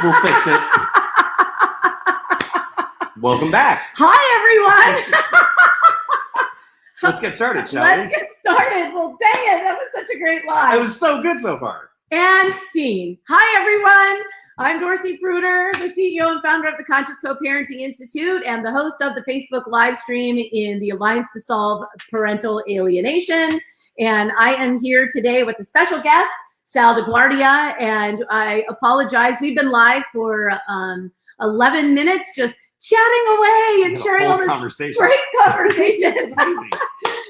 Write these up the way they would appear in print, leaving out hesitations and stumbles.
We'll fix it. Welcome back. Hi, everyone. Let's get started, shall we? Let's get started. Well, dang it. That was such a great line. It was so good so far. And scene. Hi, everyone. I'm Dorcy Fruiter, the CEO and founder of the Conscious Co-Parenting Institute and the host of the Facebook live stream in the Alliance to Solve Parental Alienation. And I am here today with a special guest, Sal DeGuardia, and I apologize. We've been live for 11 minutes, just chatting away and sharing all this great conversation. It's amazing.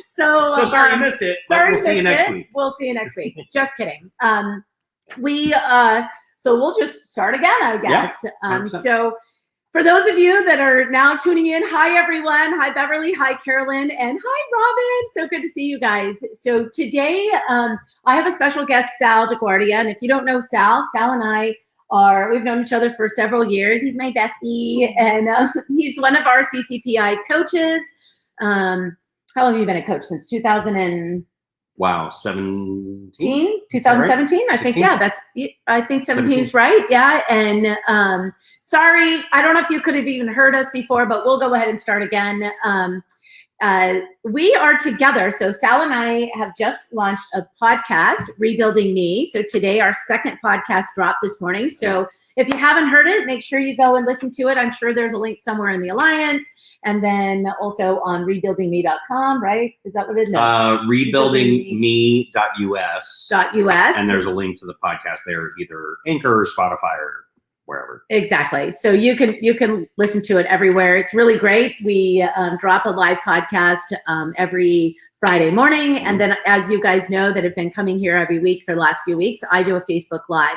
So sorry you missed it. Sorry, we'll see you next week. We'll see you next week. Just kidding. So we'll just start again, I guess. Yeah, so for those of you that are now tuning in, hi everyone. Hi Beverly, hi Carolyn, and hi Robin. So good to see you guys. So today I have a special guest, Sal DeGuardia. And if you don't know Sal and I we've known each other for several years. He's my bestie, and he's one of our CCPI coaches. How long have you been a coach? Since 2000 Wow, 17? 2017, I think, yeah, I think 17 is right, yeah. And sorry, I don't know if you could have even heard us before, but we'll go ahead and start again. We are together. So Sal and I have just launched a podcast, Rebuilding Me. So today our second podcast dropped this morning. So if you haven't heard it, make sure you go and listen to it. I'm sure there's a link somewhere in the Alliance. And then also on rebuildingme.com, right? Is that what it is? No. Rebuildingme.us. And there's a link to the podcast there, either Anchor or Spotify or wherever. Exactly. So you can listen to it everywhere. It's really great. We drop a live podcast every Friday morning. And then, as you guys know that have been coming here every week for the last few weeks, I do a Facebook Live.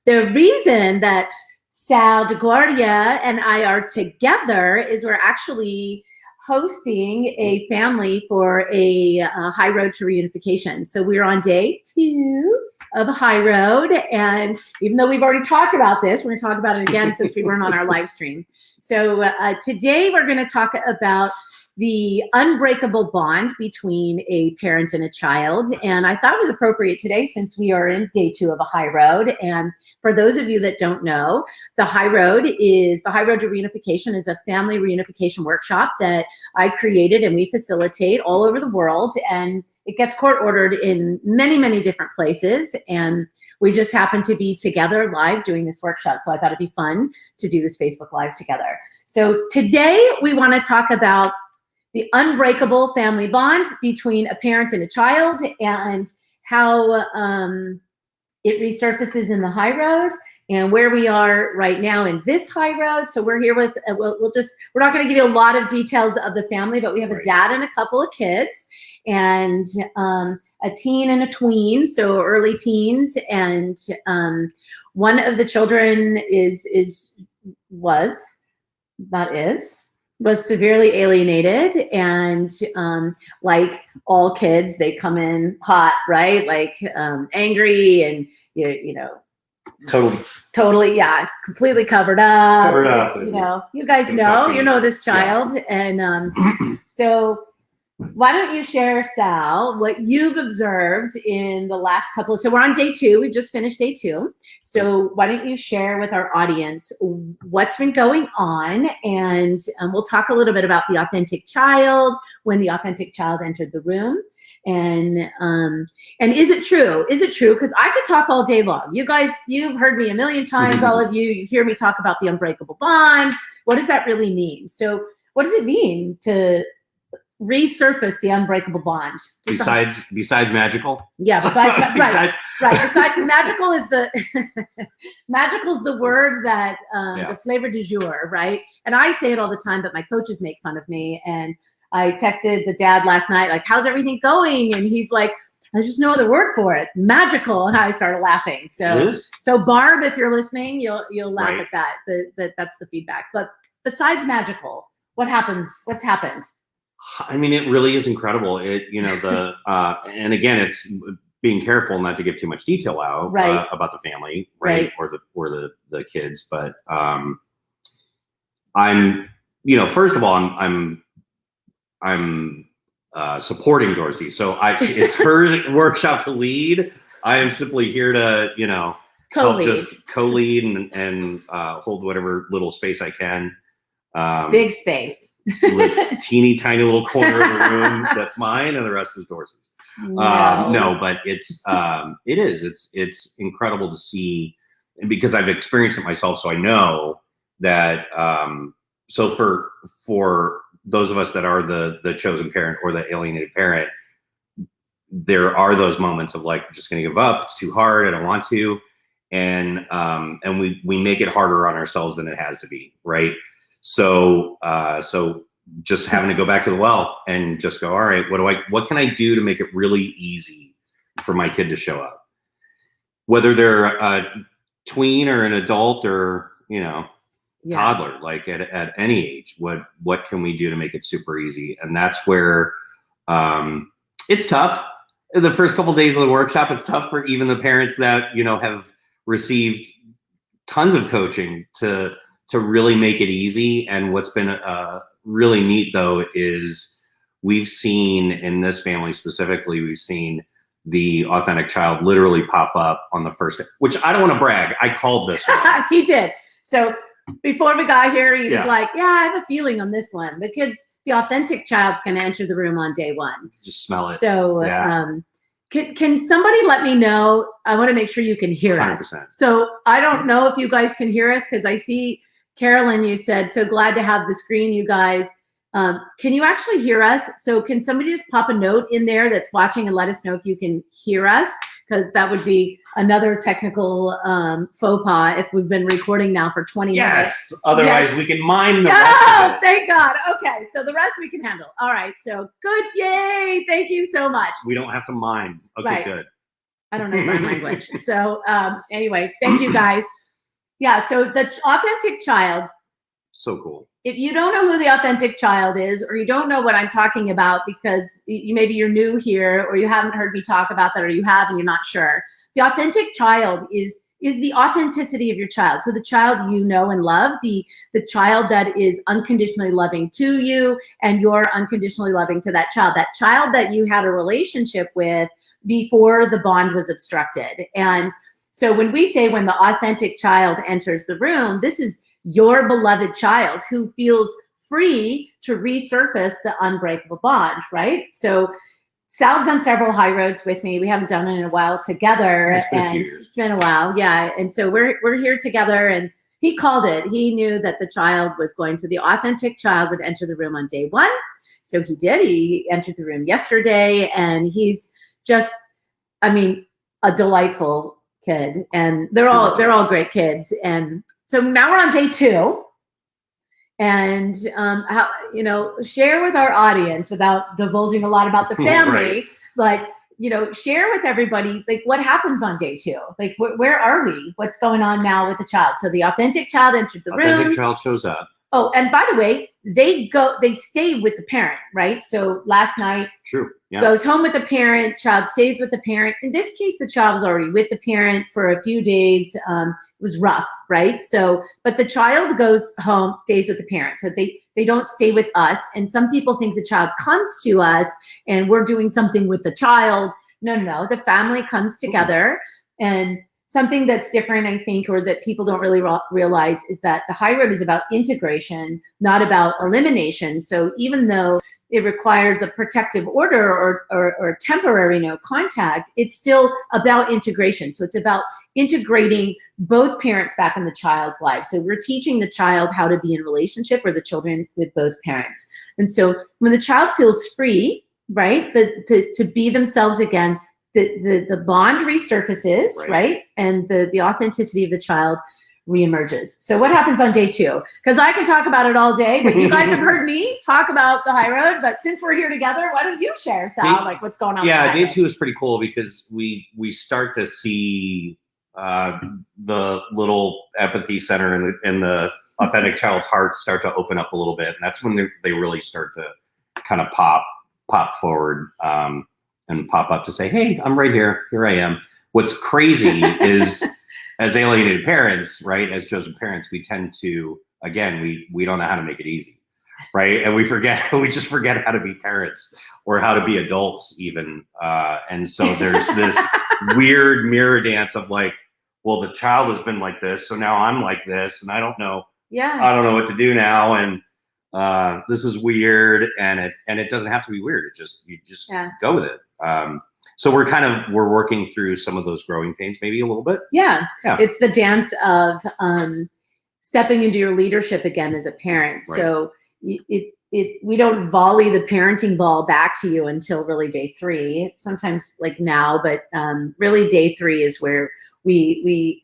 The reason that Sal DeGuardia and I are together is we're actually hosting a family for a High Road to Reunification. So we're on day 2 of High Road. And even though we've already talked about this, we're going to talk about it again since we weren't on our live stream. So today we're going to talk about the unbreakable bond between a parent and a child. And I thought it was appropriate today since we are in day 2 of a High Road. And for those of you that don't know, the High Road to Reunification is a family reunification workshop that I created and we facilitate all over the world. And it gets court ordered in many, many different places. And we just happen to be together live doing this workshop. So I thought it'd be fun to do this Facebook Live together. So today we want to talk about the unbreakable family bond between a parent and a child and how it resurfaces in the High Road and where we are right now in this High Road. So we're here with, we're not going to give you a lot of details of the family, but we have a dad and a couple of kids and a teen and a tween, so early teens. And one of the children was severely alienated, and like all kids, they come in hot, right? Like angry and you know, totally, yeah, completely covered up. You know, you guys know this child, yeah. And so why don't you share, Sal, what you've observed in the last couple of, so we're on day 2, we've just finished day 2. So why don't you share with our audience what's been going on, and we'll talk a little bit about the authentic child, when the authentic child entered the room. And is it true? Is it true? Because I could talk all day long. You guys, you've heard me a million times, all of you hear me talk about the unbreakable bond. What does that really mean? So what does it mean to resurface the unbreakable bond? Besides magical? Yeah, besides magical is the magical's the word that the flavor du jour, right? And I say it all the time, but my coaches make fun of me. And I texted the dad last night, like, how's everything going? And he's like, there's just no other word for it. Magical. And I started laughing. So Barb, if you're listening, you'll laugh at that. That's the feedback. But besides magical, what's happened? I mean, it really is incredible. And again, it's being careful not to give too much detail out about the family, right? Or the kids. But I'm, first of all, I'm supporting Dorcy. So it's her workshop to lead. I am simply here to, co-lead and hold whatever little space I can. Big space. Teeny tiny little corner of the room that's mine, and the rest is Dorcy's. No, but it's incredible to see, because I've experienced it myself, so I know that. So for those of us that are the chosen parent or the alienated parent, there are those moments of like, I'm just going to give up. It's too hard. I don't want to, and we make it harder on ourselves than it has to be, right? So just having to go back to the well and just go, all right, what can I do to make it really easy for my kid to show up? Whether they're a tween or an adult or, toddler, like at any age, what can we do to make it super easy? And that's where it's tough. The first couple of days of the workshop, it's tough for even the parents that, have received tons of coaching to really make it easy. And what's been really neat, though, is we've seen in this family specifically, we've seen the authentic child literally pop up on the first day, which I don't want to brag. I called this one. He did. So before we got here, he was like, yeah, I have a feeling on this one. The authentic child's going to enter the room on day one. Just smell it. So can somebody let me know? I want to make sure you can hear 100%. us. So I don't know if you guys can hear us, because I see, Carolyn, you said, so glad to have the screen, you guys. Can you actually hear us? So can somebody just pop a note in there that's watching and let us know if you can hear us? Because that would be another technical faux pas if we've been recording now for 20 minutes. Yes, otherwise we can mime the rest of it. Thank God. Okay, so the rest we can handle. All right, so good. Yay, thank you so much. We don't have to mime. Okay, right. Good. I don't know sign language. So anyways, thank you guys. Yeah, so the authentic child. So cool. If you don't know who the authentic child is, or you don't know what I'm talking about because maybe you're new here, or you haven't heard me talk about that, or you have and you're not sure. The authentic child is the authenticity of your child. So the child you know and love, the child that is unconditionally loving to you, and you're unconditionally loving to that child that you had a relationship with before the bond was obstructed. And so when we say when the authentic child enters the room, this is your beloved child who feels free to resurface the unbreakable bond, right? So Sal's done several high roads with me. We haven't done it in a while together. It's been a while, yeah. And so we're here together, and he called it. He knew that the child was the authentic child would enter the room on day one. So he did. He entered the room yesterday, and he's just, a delightful kid. And they're all great kids. And so now we're on day 2, and share with our audience, without divulging a lot about the family, right. But share with everybody like what happens on day 2. Like where are we? What's going on now with the child? So the authentic child entered the room. Authentic child shows up. Oh, and by the way, they stay with the parent, right? So last night, true, yeah. Goes home with the parent, child stays with the parent. In this case, the child was already with the parent for a few days. It was rough, right? So, but the child goes home, stays with the parent. So they don't stay with us. And some people think the child comes to us and we're doing something with the child. No. The family comes together. And something that's different, I think, or that people don't really realize, is that the high road is about integration, not about elimination. So even though it requires a protective order or temporary no contact, it's still about integration. So it's about integrating both parents back in the child's life. So we're teaching the child how to be in relationship, or the children, with both parents. And so when the child feels free, right, to be themselves again, the bond resurfaces, right? And the authenticity of the child reemerges. So what happens on day 2? Because I can talk about it all day, but you guys have heard me talk about the high road. But since we're here together, why don't you share, Sal, what's going on? Yeah, day 2 is pretty cool because we start to see the little empathy center in the authentic child's heart start to open up a little bit, and that's when they really start to kind of pop forward. And pop up to say, hey, I'm right here. Here I am. What's crazy is, as alienated parents, right, as chosen parents, we tend to, again, we don't know how to make it easy, right? And we just forget how to be parents or how to be adults even. And so there's this weird mirror dance of like, well, the child has been like this, so now I'm like this, and I don't know what to do now, and this is weird, and it doesn't have to be weird. You just go with it. So we're working through some of those growing pains, maybe a little bit. Yeah. It's the dance of stepping into your leadership again as a parent. Right. So we don't volley the parenting ball back to you until really day 3. Sometimes like now, but really day 3 is where we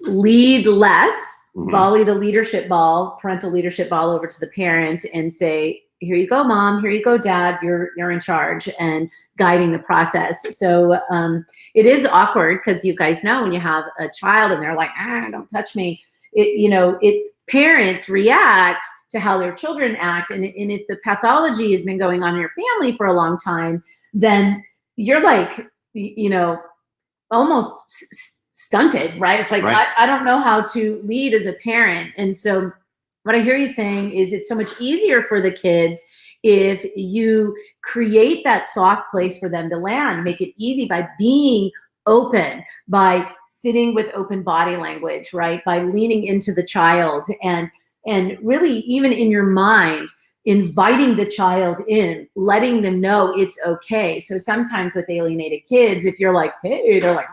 lead less, volley the leadership ball, parental leadership ball over to the parent and say, here you go, mom, here you go, dad, you're in charge, and guiding the process. So it is awkward because you guys know when you have a child and they're like, don't touch me. Parents react to how their children act. And if the pathology has been going on in your family for a long time, then you're like, almost stunted, right? It's like, right. I don't know how to lead as a parent. And so what I hear you saying is it's so much easier for the kids if you create that soft place for them to land, make it easy by being open, by sitting with open body language, right? By leaning into the child and really even in your mind, inviting the child in, letting them know it's okay. So sometimes with alienated kids, if you're like, hey, they're like,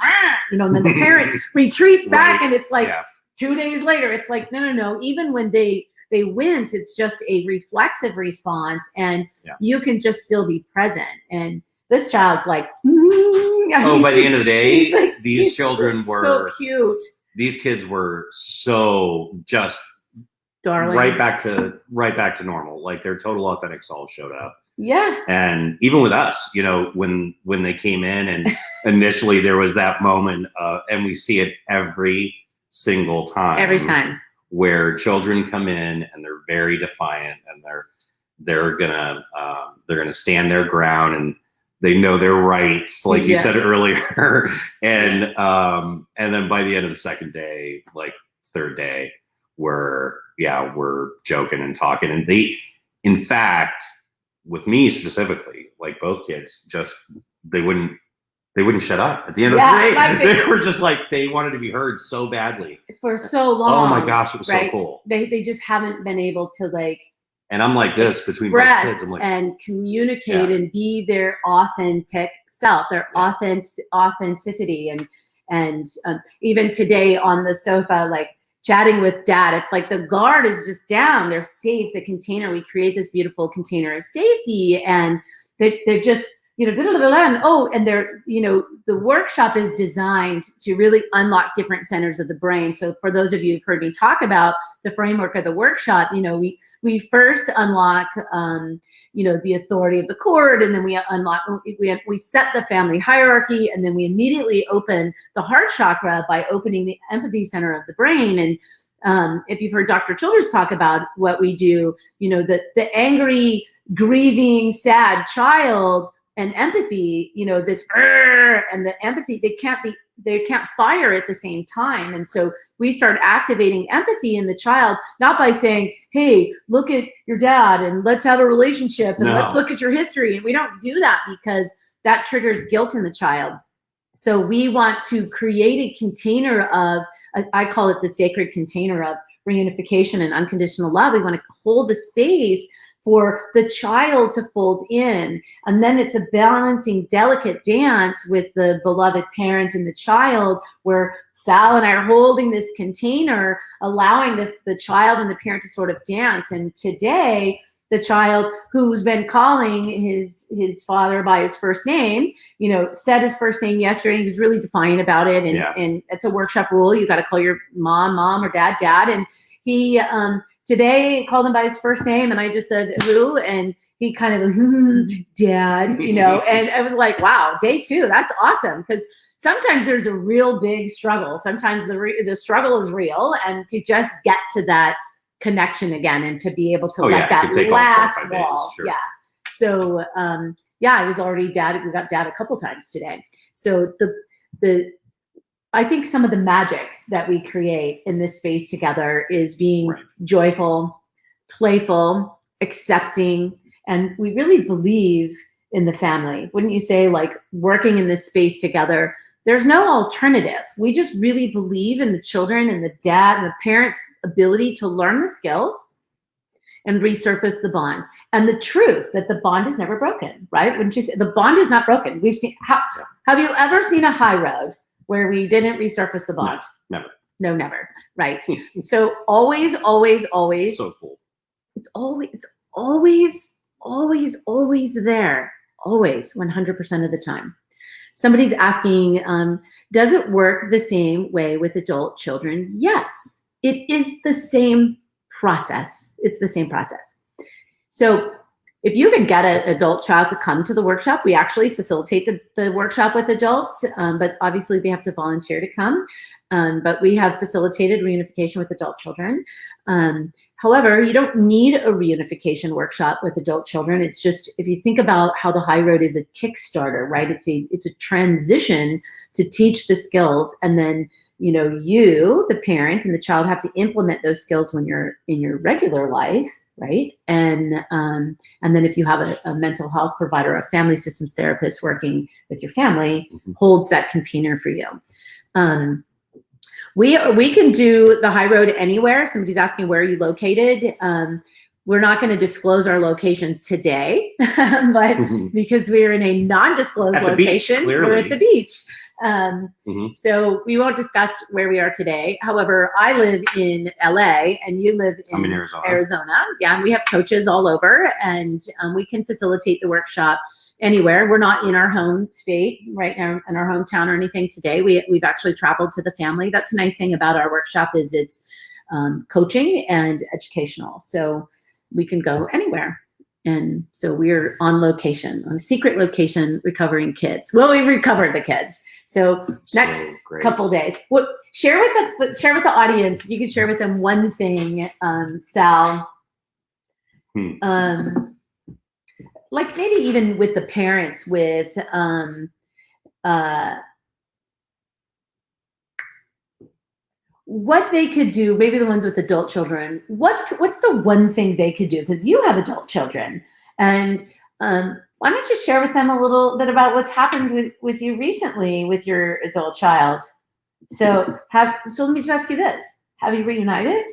and then the parent retreats back and it's like 2 days later, it's like, no. Even when they wince, it's just a reflexive response and you can just still be present. And this child's like, by the end of the day, like, these children were so cute. These kids were so just darling. Right back to normal. Like their total authentic selves showed up. Yeah. And even with us, when they came in and initially there was that moment and we see it every single time. Every time. Where children come in and they're very defiant and they're gonna stand their ground and they know their rights, like you said earlier. And then by the end of the second day, like third day, we're joking and talking. And in fact, with me specifically, like both kids, they wouldn't shut up at the end of the day. They were just like, they wanted to be heard so badly for so long. Oh my gosh, it was so cool. They just haven't been able to like. And I'm like this between both kids. I'm like, and communicate and be their authentic self, their authenticity, and even today on the sofa, like chatting with dad, it's like the guard is just down. They're safe. The container, we create this beautiful container of safety, and they're just. And they're, the workshop is designed to really unlock different centers of the brain. So for those of you who've heard me talk about the framework of the workshop, we first unlock, the authority of the cord, and then we unlock, we set the family hierarchy, and then we immediately open the heart chakra by opening the empathy center of the brain. And if you've heard Dr. Childers talk about what we do, the angry, grieving, sad child, and empathy, this and the empathy, they can't fire at the same time. And so we start activating empathy in the child, not by saying, hey, look at your dad and let's have a relationship and let's look at your history. And we don't do that because that triggers guilt in the child. So we want to create a container of, I call it the sacred container of reunification and unconditional love. We want to hold the space for the child to fold in. And then it's a balancing, delicate dance with the beloved parent and the child, where Sal and I are holding this container, allowing the child and the parent to sort of dance. And today, the child who's been calling his father by his first name, said his first name yesterday. He was really defiant about it. And it's a workshop rule. You got to call your mom, or dad. And he, today called him by his first name, and I just said, who? And he kind of, dad, and I was like, wow, day 2, that's awesome. Because sometimes there's a real big struggle. Sometimes the struggle is real, and to just get to that connection again and to be able to let that last wall. Sure. Yeah. So, I was already dad. We got dad a couple times today. So I think some of the magic that we create in this space together is being joyful, playful, accepting, and we really believe in the family. Wouldn't you say, like, working in this space together, There's no alternative. We just really believe in the children and the dad and the parents' ability to learn the skills and resurface the bond. And the truth that the bond is never broken, right? Wouldn't you say the bond is not broken? We've seen, have you ever seen a high road where we didn't resurface the bond? No, never. No, never. Right. So always, always, always. So cool. It's always there. Always, 100% of the time. Somebody's asking, does it work the same way with adult children? Yes, it is the same process. It's the same process. So if you can get an adult child to come to the workshop, we actually facilitate the workshop with adults, but obviously they have to volunteer to come. But we have facilitated reunification with adult children. However, you don't need a reunification workshop with adult children. It's just, if you think about how the high road is a Kickstarter, right? It's a transition to teach the skills, and then you, the parent, and the child have to implement those skills when you're in your regular life, right? And then if you have a mental health provider, a family systems therapist working with your family, holds that container for you. We can do the high road anywhere. Somebody's asking, where are you located? We're not going to disclose our location today, but because we're in a non-disclosed location, we're at the beach. So we won't discuss where we are today. However, I live in LA and you live in Arizona. Yeah, and we have coaches all over, and we can facilitate the workshop anywhere. We're not in our home state right now, in our hometown or anything today. We've actually traveled to the family. That's the nice thing about our workshop is it's coaching and educational. So we can go anywhere. And so we're on location, on a secret location, recovering kids. Well, we've recovered the kids. So next couple days, share with the audience. You can share with them one thing, Sal. Like maybe even with the parents, with what they could do, maybe the ones with adult children, what's the one thing they could do? Because you have adult children, and why don't you share with them a little bit about what's happened with you recently with your adult child? So let me just ask you this: have you reunited?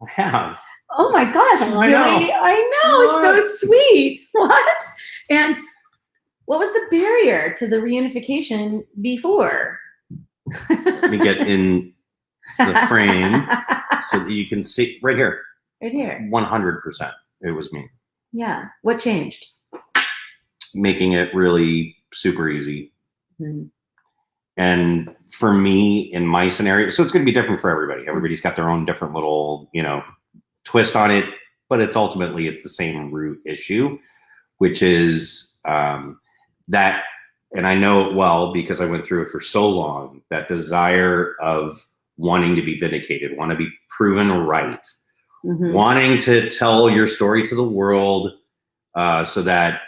I have. Oh my gosh! Really? I know. It's so sweet. What? And what was the barrier to the reunification before? Let me get in the frame so that you can see right here. Right here. 100%. It was me. Yeah. What changed? Making it really super easy. And for me, in my scenario, so it's going to be different for everybody. Everybody's got their own different little, twist on it, but it's the same root issue, which is that, and I know it well because I went through it for so long, that desire of wanting to be vindicated, want to be proven right, wanting to tell your story to the world so that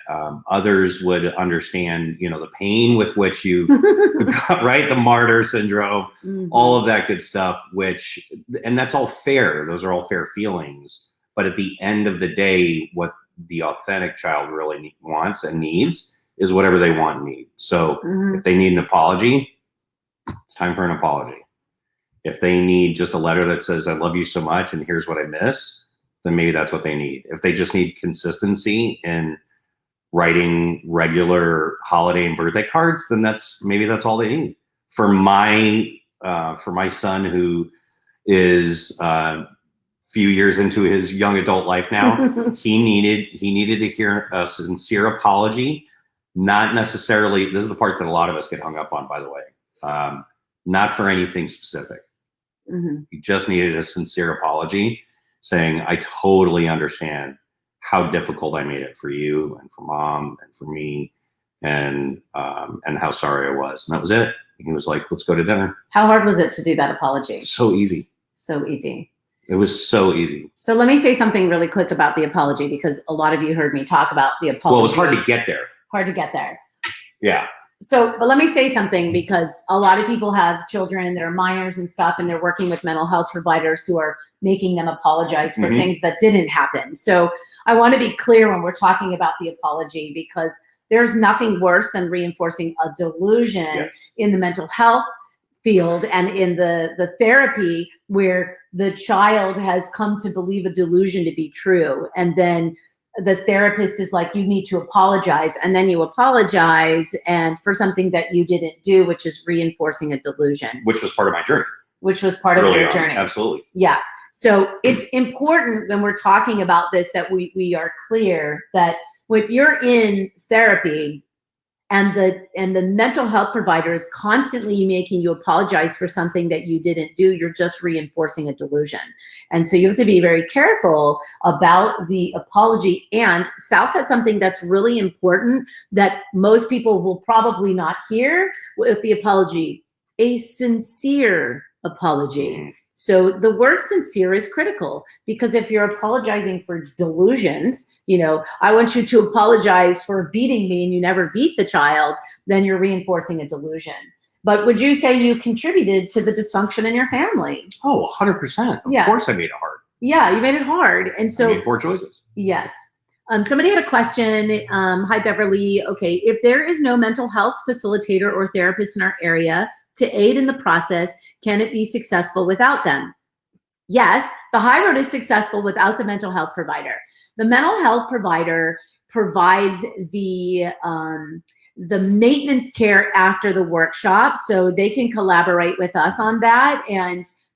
others would understand, the pain with which you've got, right? The martyr syndrome, all of that good stuff, and that's all fair. Those are all fair feelings. But at the end of the day, what the authentic child really wants and needs is whatever they want and need. So if they need an apology, it's time for an apology. If they need just a letter that says, I love you so much and here's what I miss, then maybe that's what they need. If they just need consistency in writing regular holiday and birthday cards, then that's all they need. For my son, who is few years into his young adult life now, he needed to hear a sincere apology. Not necessarily, this is the part that a lot of us get hung up on, by the way, not for anything specific. He just needed a sincere apology saying, I totally understand how difficult I made it for you and for mom and for me, and how sorry I was. And that was it. He was like, let's go to dinner. How hard was it to do that apology? So easy. So easy. It was so easy. So let me say something really quick about the apology, because a lot of you heard me talk about the apology. Well, it was hard to get there. Hard to get there. Yeah. So, but let me say something, because a lot of people have children that are minors and stuff, and they're working with mental health providers who are making them apologize for things that didn't happen. So I want to be clear when we're talking about the apology, because there's nothing worse than reinforcing a delusion Yes. in the mental health field and in the therapy, where the child has come to believe a delusion to be true. And then the therapist is like, you need to apologize. And then you apologize and for something that you didn't do, which is reinforcing a delusion. Which was part of my journey. Which was part of your journey. Absolutely. Yeah. So it's important when we're talking about this that we are clear that when you're in therapy and the mental health provider is constantly making you apologize for something that you didn't do, you're just reinforcing a delusion. And so you have to be very careful about the apology. And Sal said something that's really important that most people will probably not hear with the apology: a sincere apology. So the word sincere is critical, because if you're apologizing for delusions, I want you to apologize for beating me and you never beat the child, then you're reinforcing a delusion. But would you say you contributed to the dysfunction in your family? Oh, 100%. Of course I made it hard. Yeah, you made it hard. And so I made poor choices. Yes. Somebody had a question. Hi, Beverly. Okay, if there is no mental health facilitator or therapist in our area to aid in the process, can it be successful without them? Yes, the high road is successful without the mental health provider. The mental health provider provides the maintenance care after the workshop, so they can collaborate with us on that.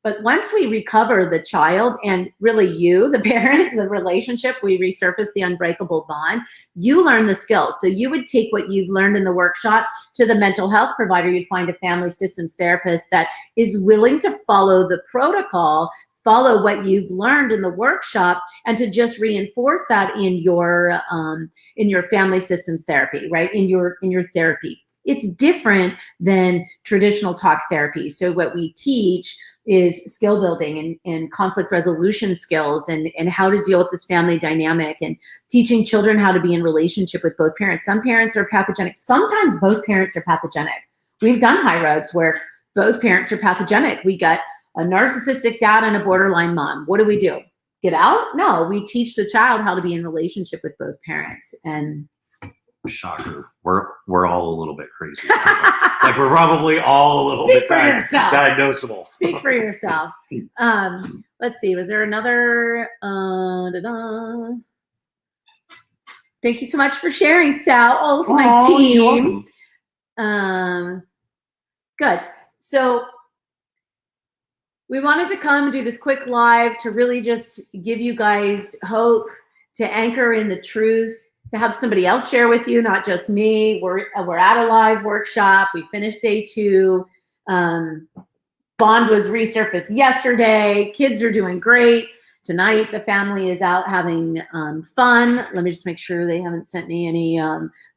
But once we recover the child, and really you, the parent, the relationship, we resurface the unbreakable bond, you learn the skills. So you would take what you've learned in the workshop to the mental health provider. You'd find a family systems therapist that is willing to follow the protocol, follow what you've learned in the workshop, and to just reinforce that in your family systems therapy, right? In your therapy. It's different than traditional talk therapy. So what we teach is skill building and conflict resolution skills and how to deal with this family dynamic, and teaching children how to be in relationship with both parents. Some parents are pathogenic. Sometimes both parents are pathogenic. We've done high roads where both parents are pathogenic. We got a narcissistic dad and a borderline mom. What do? Get out? No, we teach the child how to be in relationship with both parents. And shocker, we're all a little bit crazy. Like we're probably all a little bit diagnosable. Speak for yourself. Let's see. Was there another? Thank you so much for sharing, Sal. Oh, look at my team. Good. So we wanted to come and do this quick live to really just give you guys hope, to anchor in the truth, to have somebody else share with you, not just me. We're at a live workshop. We finished day 2. Bond was resurfaced yesterday. Kids are doing great. Tonight, the family is out having fun. Let me just make sure they haven't sent me any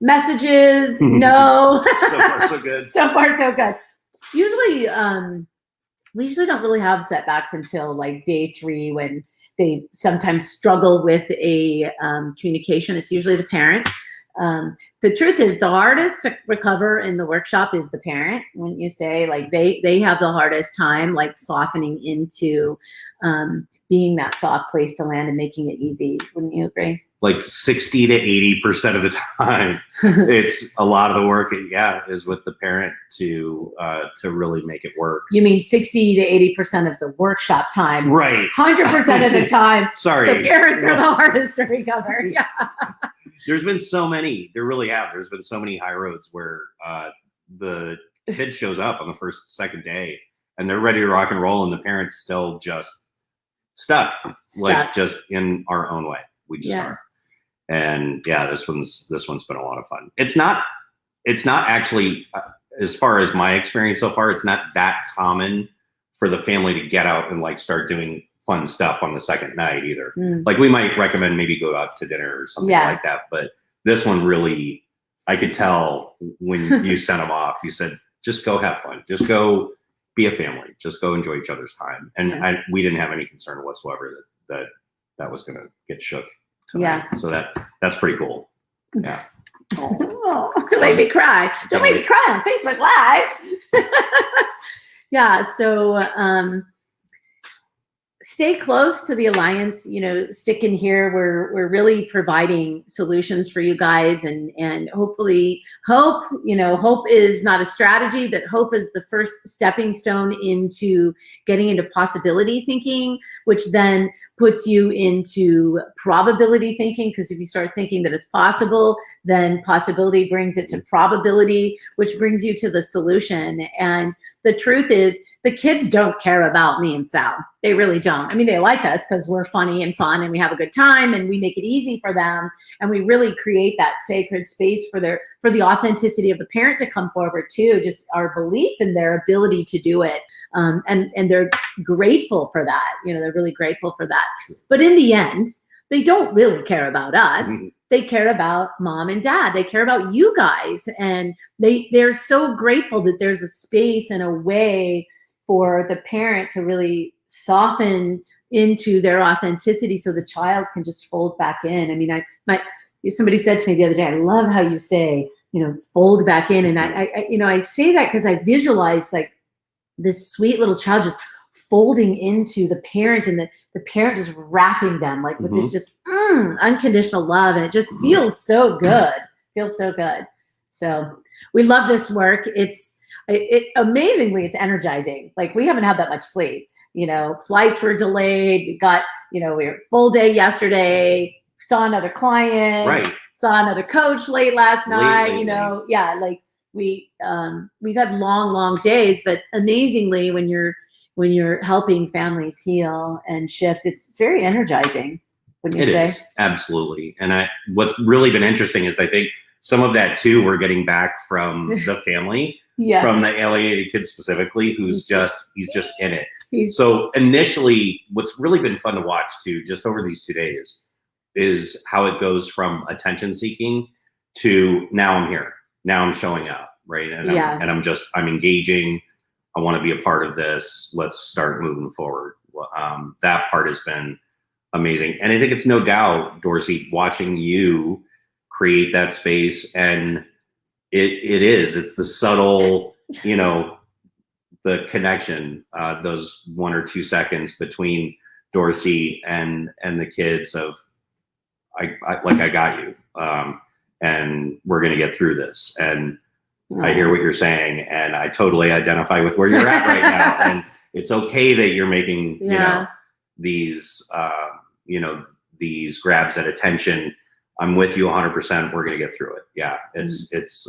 messages. No. So far, so good. So far, so good. Usually, we usually don't really have setbacks until like day 3, when they sometimes struggle with a communication. It's usually the parent. The truth is, the hardest to recover in the workshop is the parent. When you say, like, they have the hardest time, like, softening into being that soft place to land and making it easy. Wouldn't you agree? Like 60 to 80% of the time, it's a lot of the work. Is with the parent to really make it work. You mean 60 to 80% of the workshop time? Right. 100% of the time. Sorry. The parents are the hardest to recover. Yeah. There's been so many. There really have. There's been so many high roads where the kid shows up on the first, second day, and they're ready to rock and roll, and the parents still just stuck, like just in our own way. We just are. And this one's been a lot of fun. It's not actually, as far as my experience so far, it's not that common for the family to get out and like start doing fun stuff on the second night either. Like we might recommend maybe go out to dinner or something like that. But this one really, I could tell when you sent them off, you said, just go have fun. Just go be a family. Just go enjoy each other's time. And we didn't have any concern whatsoever that was going to get shook tonight. So that's pretty cool. Yeah. Oh, don't make me cry. Don't make me cry on Facebook Live. stay close to the Alliance, stick in here. We're really providing solutions for you guys, and hopefully hope is not a strategy, but hope is the first stepping stone into getting into possibility thinking, which then puts you into probability thinking, because if you start thinking that it's possible, then possibility brings it to probability, which brings you to the solution. And the truth is, the kids don't care about me and Sal. They really don't. I mean, they like us because we're funny and fun and we have a good time and we make it easy for them. And we really create that sacred space for the authenticity of the parent to come forward too, just our belief in their ability to do it. And they're grateful for that. They're really grateful for that. But in the end, they don't really care about us. They care about mom and dad. They care about you guys. And they're so grateful that there's a space and a way for the parent to really soften into their authenticity so the child can just fold back in. I mean, somebody said to me the other day, I love how you say, fold back in. And I say that because I visualize like this sweet little child just folding into the parent, and the parent just wrapping them like with this just unconditional love. And it just feels so good. So we love this work. Amazingly, it's energizing. Like, we haven't had that much sleep. Flights were delayed. We got, we were full day yesterday. Saw another client. Right. Saw another coach late last night. Yeah, like we've had long days. But amazingly, when you're helping families heal and shift, it's very energizing. Wouldn't you say? It is, absolutely. And what's really been interesting is I think some of that too, we're getting back from the family. Yeah. From the alienated kid specifically, he's just in it. So initially, what's really been fun to watch too, just over these 2 days, is how it goes from attention seeking to now I'm here, now I'm showing up, right? And I'm engaging. I want to be a part of this. Let's start moving forward. That part has been amazing, and I think it's no doubt, Dorcy, watching you create that space. And it's the subtle, the connection, those 1 or 2 seconds between Dorcy and the kids of, I got you, and we're going to get through this. And I hear what you're saying, and I totally identify with where you're at right now. And it's okay that you're making, these grabs at attention. I'm with you 100%. We're going to get through it. Yeah, it's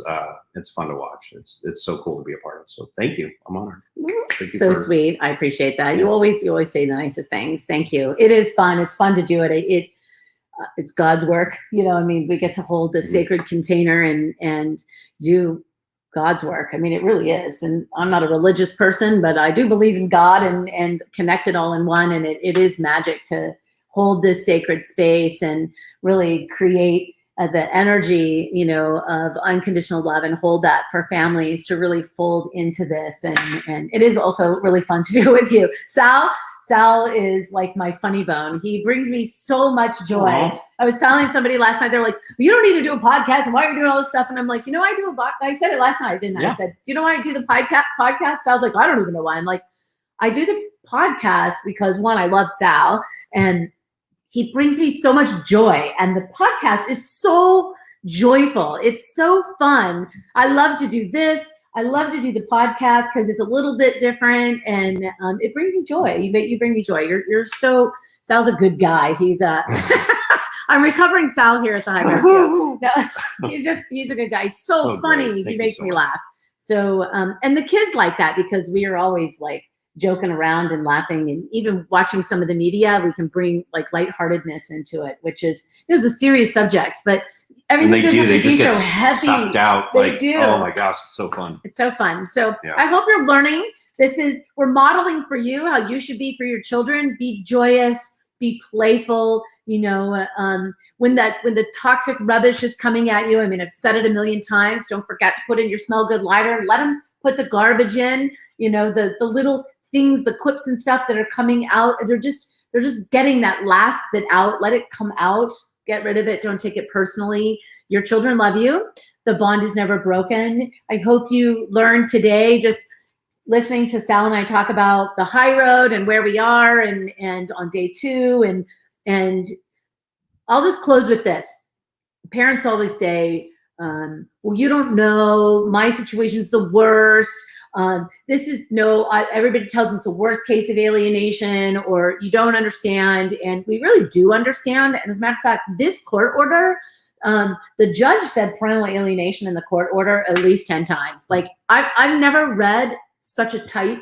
fun to watch. It's so cool to be a part of. So thank you. I'm honored. So sweet. I appreciate that. Yeah. You always say the nicest things. Thank you. It is fun. It's fun to do it. It's God's work. We get to hold the sacred container and do God's work. It really is. And I'm not a religious person, but I do believe in God and connect it all in one. And it is magic to hold this sacred space and really create the energy, of unconditional love, and hold that for families to really fold into this. And it is also really fun to do with you. Sal is like my funny bone. He brings me so much joy. Aww. I was telling somebody last night, they're like, you don't need to do a podcast, and why are you doing all this stuff? And I'm like, I said it last night, didn't I? Yeah. I said, do you know why I do the podcast? Sal's like, I don't even know why. I'm like, I do the podcast because, one, I love Sal, and he brings me so much joy, and the podcast is so joyful. It's so fun. I love to do this. I love to do the podcast because it's a little bit different, and it brings me joy. You bring me joy. Sal's a good guy. He's I'm recovering Sal here at the High Road too. No, he's a good guy. He's so funny. He makes me laugh. So and the kids like that because we are always like joking around and laughing, and even watching some of the media, we can bring like lightheartedness into it, which is a serious subject, but everything they just get so heavy. Sucked out. They do. Oh my gosh, it's so fun. It's so fun. So yeah. I hope you're learning. We're modeling for you how you should be for your children. Be joyous, be playful. When the toxic rubbish is coming at you, I've said it a million times. Don't forget to put in your smell good lighter. Let them put the garbage in. The little things, the quips and stuff that are coming out, they're just getting that last bit out. Let it come out. Get rid of it. Don't take it personally. Your children love you. The bond is never broken. I hope you learned today. Just listening to Sal and I talk about the high road and where we are and on day 2. And I'll just close with this. Parents always say, well, you don't know, my situation's the worst. Everybody tells us it's the worst case of alienation, or you don't understand. And we really do understand. And as a matter of fact, this court order, the judge said parental alienation in the court order at least 10 times. Like I've never read such a tight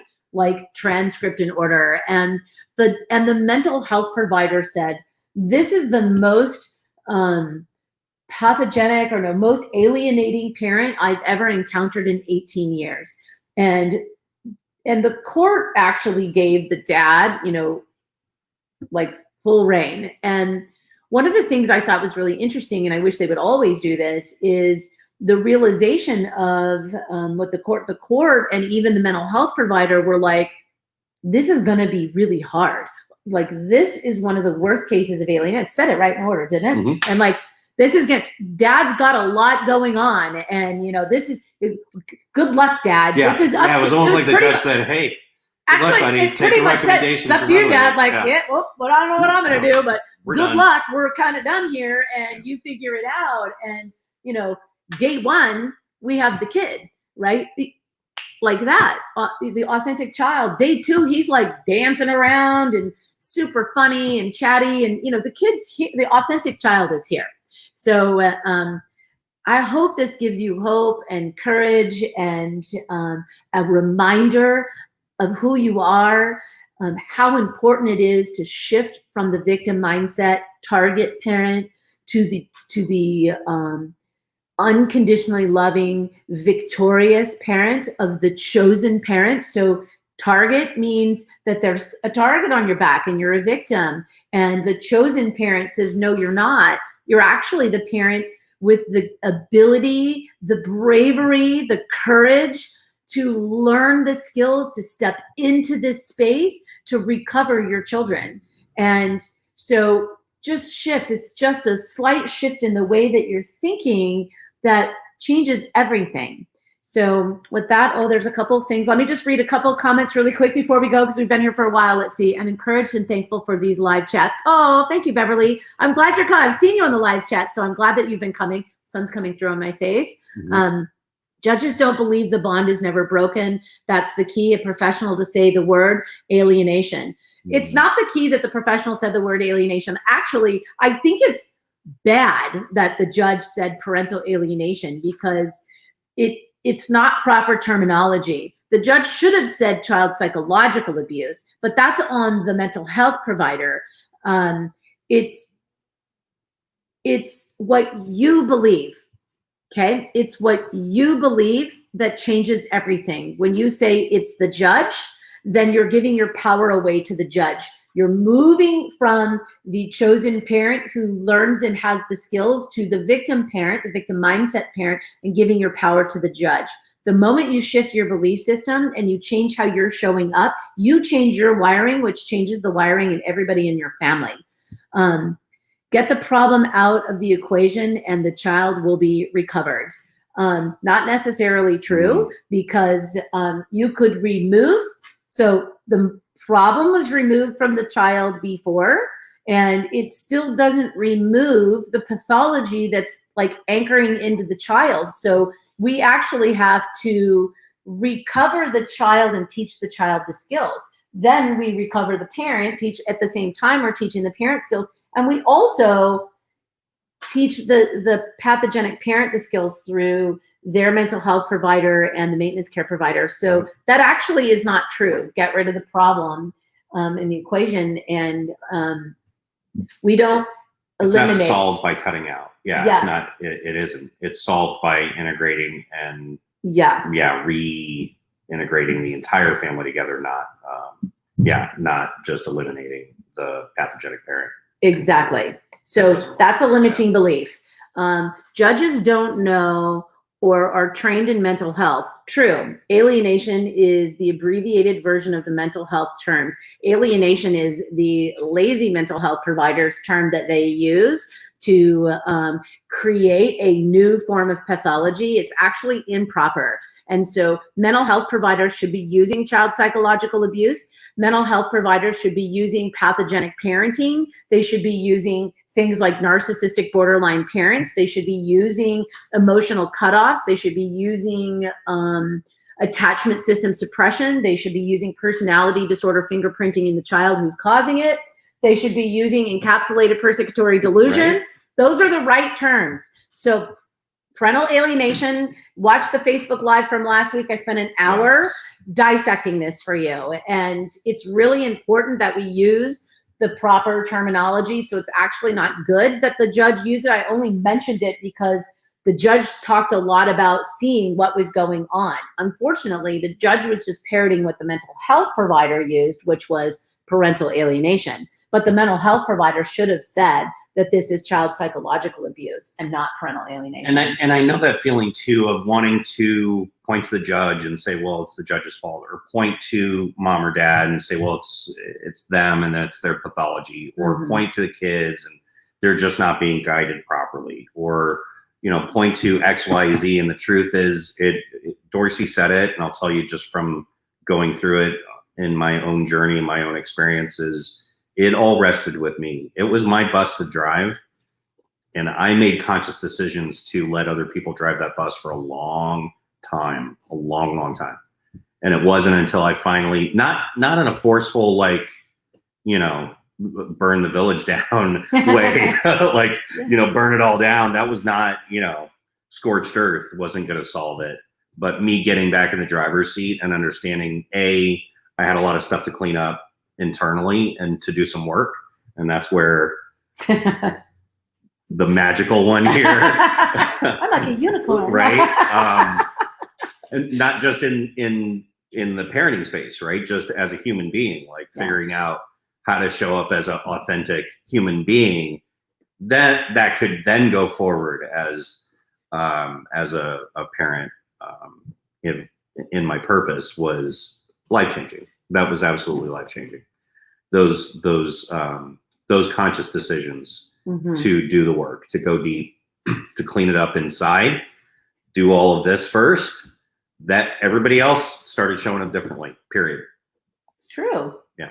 transcript and order. And the mental health provider said, this is the most pathogenic or most alienating parent I've ever encountered in 18 years. And the court actually gave the dad, full reign. And one of the things I thought was really interesting, and I wish they would always do this, is the realization of what the court and even the mental health provider were like, this is going to be really hard. Like, this is one of the worst cases of alienation. It said it right in order, didn't it? Mm-hmm. And this is Dad's got a lot going on, and this is good luck, Dad. Yeah, this is it was almost like the judge said, "Hey, good luck, buddy. Take the recommendations." It's up to you, Dad. But I don't know what I'm going to do, but good luck. We're kind of done here, and you figure it out. And day 1, we have the kid, right? Like that, the authentic child. Day 2, he's dancing around and super funny and chatty, and the authentic child is here. So I hope this gives you hope and courage and a reminder of who you are, how important it is to shift from the victim mindset, target parent, to the unconditionally loving, victorious parent of the chosen parent. So target means that there's a target on your back and you're a victim. And the chosen parent says, no, you're not. You're actually the parent with the ability, the bravery, the courage to learn the skills to step into this space to recover your children. And so just shift. It's just a slight shift in the way that you're thinking that changes everything. So with that, there's a couple of things. Let me just read a couple of comments really quick before we go, because we've been here for a while. Let's see. I'm encouraged and thankful for these live chats. Oh, thank you, Beverly. I'm glad you're coming. I've seen you on the live chat, so I'm glad that you've been coming. Sun's coming through on my face. Mm-hmm. Judges don't believe the bond is never broken. That's the key. A professional to say the word alienation. Mm-hmm. It's not the key that the professional said the word alienation. Actually, I think it's bad that the judge said parental alienation, because it's not proper terminology. The judge should have said child psychological abuse, but that's on the mental health provider. It's what you believe, okay? It's what you believe that changes everything. When you say it's the judge, then you're giving your power away to the judge. You're moving from the chosen parent who learns and has the skills to the victim parent, the victim mindset parent, and giving your power to the judge. The moment you shift your belief system and you change how you're showing up, you change your wiring, which changes the wiring in everybody in your family. Get the problem out of the equation and the child will be recovered. Not necessarily true, because you could remove, so the problem was removed from the child before, and it still doesn't remove the pathology that's anchoring into the child. So we actually have to recover the child and teach the child the skills. Then we recover the parent, teach at the same time we're teaching the parent skills, and we also teach the pathogenic parent the skills through their mental health provider and the maintenance care provider. So that actually is not true. Get rid of the problem in the equation, and we don't eliminate. It's not solved by cutting out. It's not. It isn't. It's solved by integrating and reintegrating the entire family together. Not just eliminating the pathogenic parent. Exactly. So that's a limiting belief. Judges don't know or are trained in mental health. True. Alienation is the abbreviated version of the mental health terms. Alienation is the lazy mental health providers term that they use to create a new form of pathology. It's actually improper. And so mental health providers should be using child psychological abuse. Mental health providers should be using pathogenic parenting. They should be using things like narcissistic borderline parents. They should be using emotional cutoffs. They should be using attachment system suppression. They should be using personality disorder fingerprinting in the child who's causing it. They should be using encapsulated persecutory delusions. Right. Those are the right terms. So parental alienation, watch the Facebook Live from last week. I spent an hour dissecting this for you. And it's really important that we use the proper terminology. So it's actually not good that the judge used it. I only mentioned it because the judge talked a lot about seeing what was going on. Unfortunately, the judge was just parroting what the mental health provider used, which was parental alienation. But the mental health provider should have said that this is child psychological abuse and not parental alienation. And I know that feeling too of wanting to point to the judge and say, well, it's the judge's fault, or point to mom or dad and say, well, it's them and that's their pathology, or point to the kids and they're just not being guided properly, or point to X, Y, Z. And the truth is, Dorcy said it, and I'll tell you just from going through it in my own journey, my own experiences, it all rested with me. It was my bus to drive, and I made conscious decisions to let other people drive that bus for a long time, a long, long time. And it wasn't until I finally, not in a forceful, like, burn the village down way, like, burn it all down. That was not, scorched earth wasn't going to solve it. But me getting back in the driver's seat and understanding, I had a lot of stuff to clean up internally and to do some work. And that's where the magical one here. I'm like a unicorn. Right. And not just in the parenting space, right? Just as a human being, like figuring out how to show up as an authentic human being, that could then go forward as a parent. In my purpose was life-changing. That was absolutely life-changing. Those conscious decisions to do the work, to go deep, to clean it up inside, do all of this first, that everybody else started showing up differently, period. It's true. Yeah.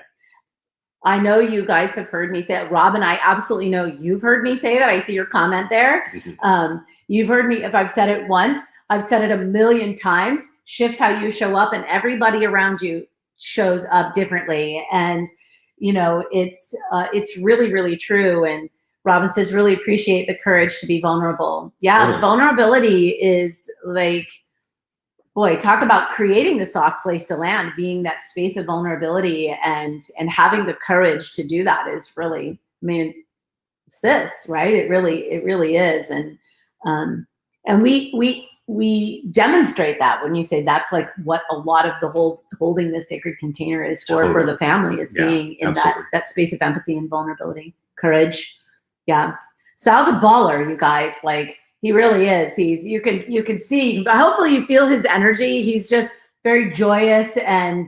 I know you guys have heard me say it. Rob and I absolutely know you've heard me say that. I see your comment there. You've heard me, if I've said it once, I've said it a million times. Shift how you show up, and everybody around you shows up differently. And it's really, really true. And Robin says, really appreciate the courage to be vulnerable. Yeah, totally. Vulnerability is like, boy, talk about creating the soft place to land, being that space of vulnerability and having the courage to do that is really, it's this, right? It really is. And we demonstrate that when you say that's like what a lot of the holding the sacred container is for the family, is being in that space of empathy and vulnerability, courage. Yeah. Sal's a baller, you guys. Like, he really is. You can see, but hopefully you feel his energy. He's just very joyous and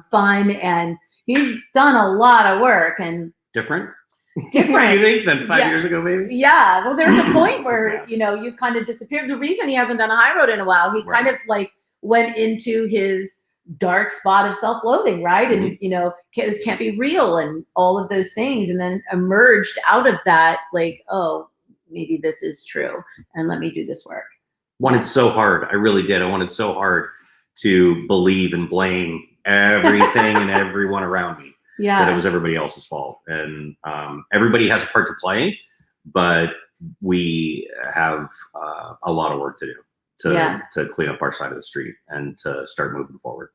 fun, and he's done a lot of work and different. You think than 5 years ago, maybe? Yeah. Well, there's a point where you kind of disappear. There's a reason he hasn't done a high road in a while. He kind of like went into his dark spot of self-loathing, right? And this can't be real, and all of those things, and then emerged out of that, like, oh, maybe this is true, and let me do this work. Wanted so hard. I really did. I wanted so hard to believe and blame everything and everyone around me. That it was everybody else's fault. And everybody has a part to play, but we have a lot of work to do to clean up our side of the street and to start moving forward.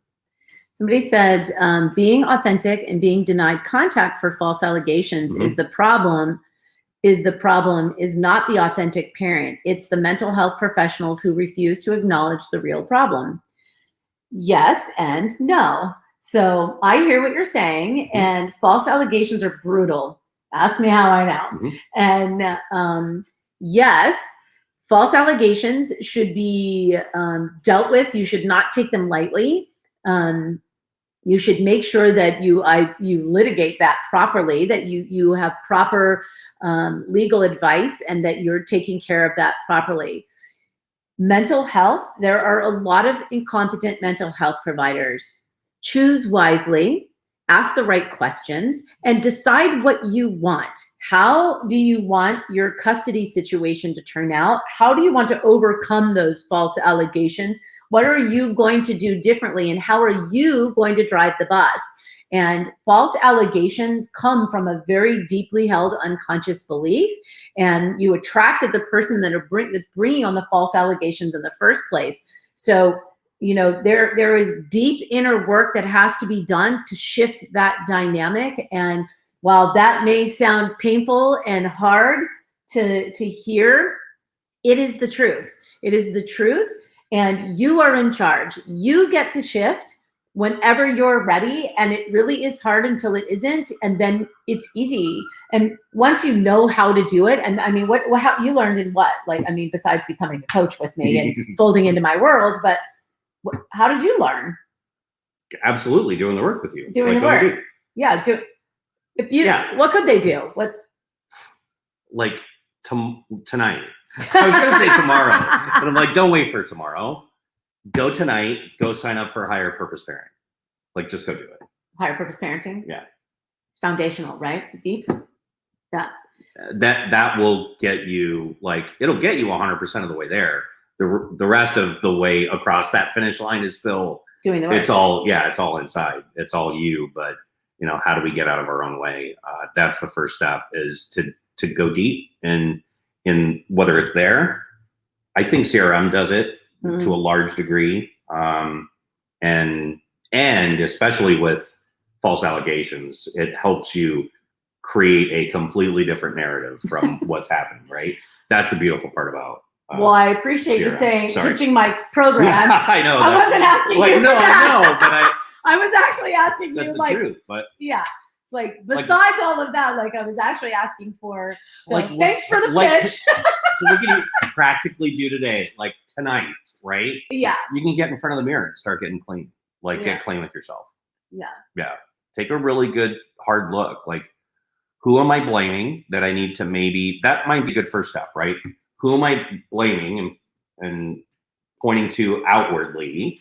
Somebody said, being authentic and being denied contact for false allegations is the problem. Is not the authentic parent. It's the mental health professionals who refuse to acknowledge the real problem. Yes and no. So I hear what you're saying, and false allegations are brutal. Ask me how I know. And yes, false allegations should be dealt with. You should not take them lightly. You should make sure that you litigate that properly, that you have proper legal advice, and that you're taking care of that properly. Mental health, there are a lot of incompetent mental health providers. Choose wisely, ask the right questions, and decide what you want. How do you want your custody situation to turn out? How do you want to overcome those false allegations? What are you going to do differently, and how are you going to drive the bus? And false allegations come from a very deeply held unconscious belief, and you attracted the person that's bringing on the false allegations in the first place. So, you know, there is deep inner work that has to be done to shift that dynamic. And while that may sound painful and hard to hear, it is the truth. It is the truth, and you are in charge. You get to shift whenever you're ready, and it really is hard until it isn't, and then it's easy. And once you know how to do it, and I mean, how you learned in what? Like, I mean, besides becoming a coach with me and folding into my world, but how did you learn? Absolutely, doing the work with you. Doing the work. Yeah. What could they do? What? Like tonight. I was going to say tomorrow, but I'm like, don't wait for tomorrow. Go tonight. Go sign up for Higher Purpose Parenting. Like, just go do it. Higher Purpose Parenting. Yeah. It's foundational, right? Deep. Yeah. That will get you, like, it'll get you 100% of the way there. The rest of the way across that finish line is still doing the work. It's all inside. It's all you. But you know, how do we get out of our own way? That's the first step, is to go deep in whether it's there. I think CRM does it to a large degree, and especially with false allegations, it helps you create a completely different narrative from what's happened. Right? That's the beautiful part about. Well, I appreciate you saying pitching my program. Yeah, I know. I wasn't asking like, you. No, I know, but I was actually asking that's you, the like, truth, but yeah. It's like, besides all of that, like, I was actually asking for. So like, thanks for the pitch. So what can you practically do today, like tonight, right? Yeah. You can get in front of the mirror and start getting clean. Like, get clean with yourself. Yeah. Yeah. Take a really good hard look. Like, who am I blaming that I need to that might be a good first step, right? Who am I blaming and pointing to outwardly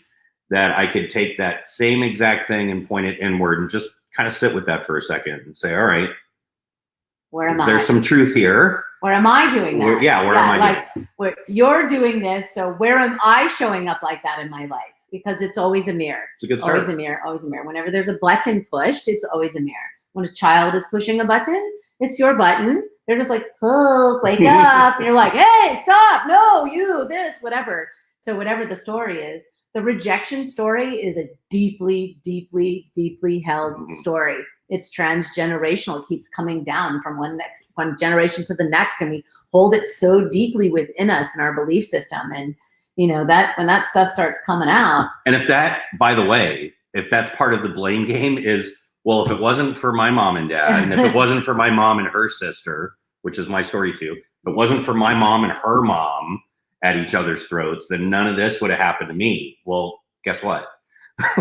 that I could take that same exact thing and point it inward and just kind of sit with that for a second and say, all right, where am I? There's some truth here. Where am I doing that? Where am I doing? Where you're doing this, so where am I showing up like that in my life? Because it's always a mirror. It's a good start. Always a mirror, always a mirror. Whenever there's a button pushed, it's always a mirror. When a child is pushing a button, it's your button. They're just like, oh, wake up. And you're like, hey, stop. No, you, this, whatever. So whatever the story is, the rejection story is a deeply, deeply, deeply held story. It's transgenerational. It keeps coming down from one generation to the next, and we hold it so deeply within us in our belief system. And you know that when that stuff starts coming out. And if that, by the way, if that's part of the blame game is, well, if it wasn't for my mom and dad, and if it wasn't for my mom and her sister, which is my story too, if it wasn't for my mom and her mom at each other's throats, then none of this would have happened to me. Well, guess what?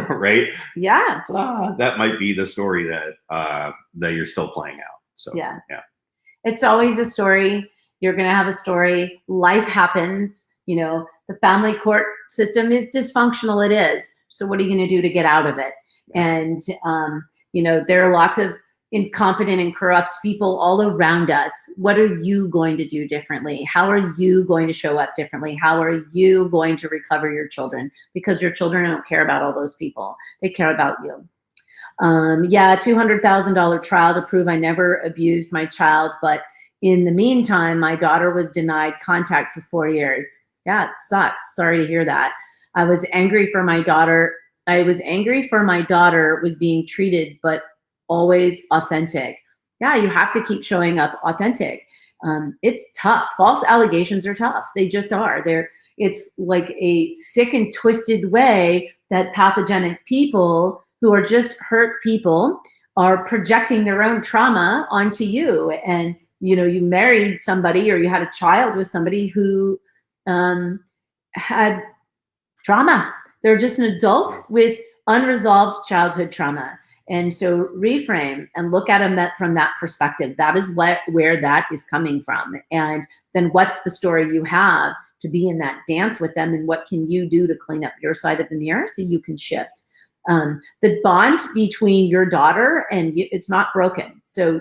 Right? Yeah. That might be the story that you're still playing out. So yeah. It's always a story. You're gonna have a story. Life happens. You know, the family court system is dysfunctional. It is. So what are you gonna do to get out of it? And you know, there are lots of incompetent and corrupt people all around us. What are you going to do differently? How are you going to show up differently? How are you going to recover your children? Because your children don't care about all those people. They care about you. Yeah, $200,000 trial to prove I never abused my child. But in the meantime, my daughter was denied contact for 4 years. Yeah, it sucks. Sorry to hear that. I was angry for my daughter. Was being treated, but always authentic. Yeah, you have to keep showing up authentic. It's tough. False allegations are tough. They just are. It's like a sick and twisted way that pathogenic people who are just hurt people are projecting their own trauma onto you. And, you know, you married somebody or you had a child with somebody who had trauma. They're just an adult with unresolved childhood trauma. And so reframe and look at them from that perspective. That is where that is coming from. And then what's the story you have to be in that dance with them, and what can you do to clean up your side of the mirror so you can shift? The bond between your daughter and you, it's not broken. So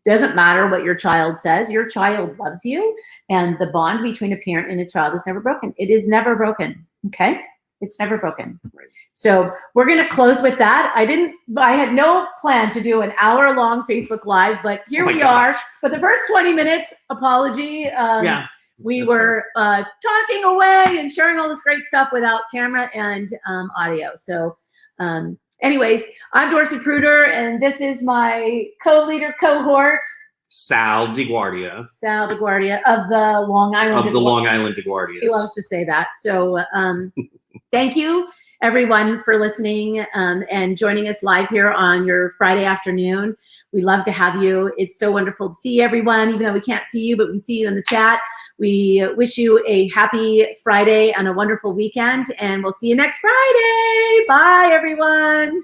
doesn't matter what your child says, your child loves you, and the bond between a parent and a child is never broken. It is never broken, okay? It's never broken. Right. So we're gonna close with that. I had no plan to do an hour-long Facebook Live, but here we are. For the first 20 minutes, apology. We were talking away and sharing all this great stuff without camera and audio. So anyways, I'm Dorcy Pruder, and this is my co-leader cohort, Sal DeGuardia. Of the Long Island. Long Island DeGuardias. He loves to say that. So thank you, everyone, for listening and joining us live here on your Friday afternoon. We love to have you. It's so wonderful to see everyone, even though we can't see you, but we see you in the chat. We wish you a happy Friday and a wonderful weekend, and we'll see you next Friday. Bye, everyone.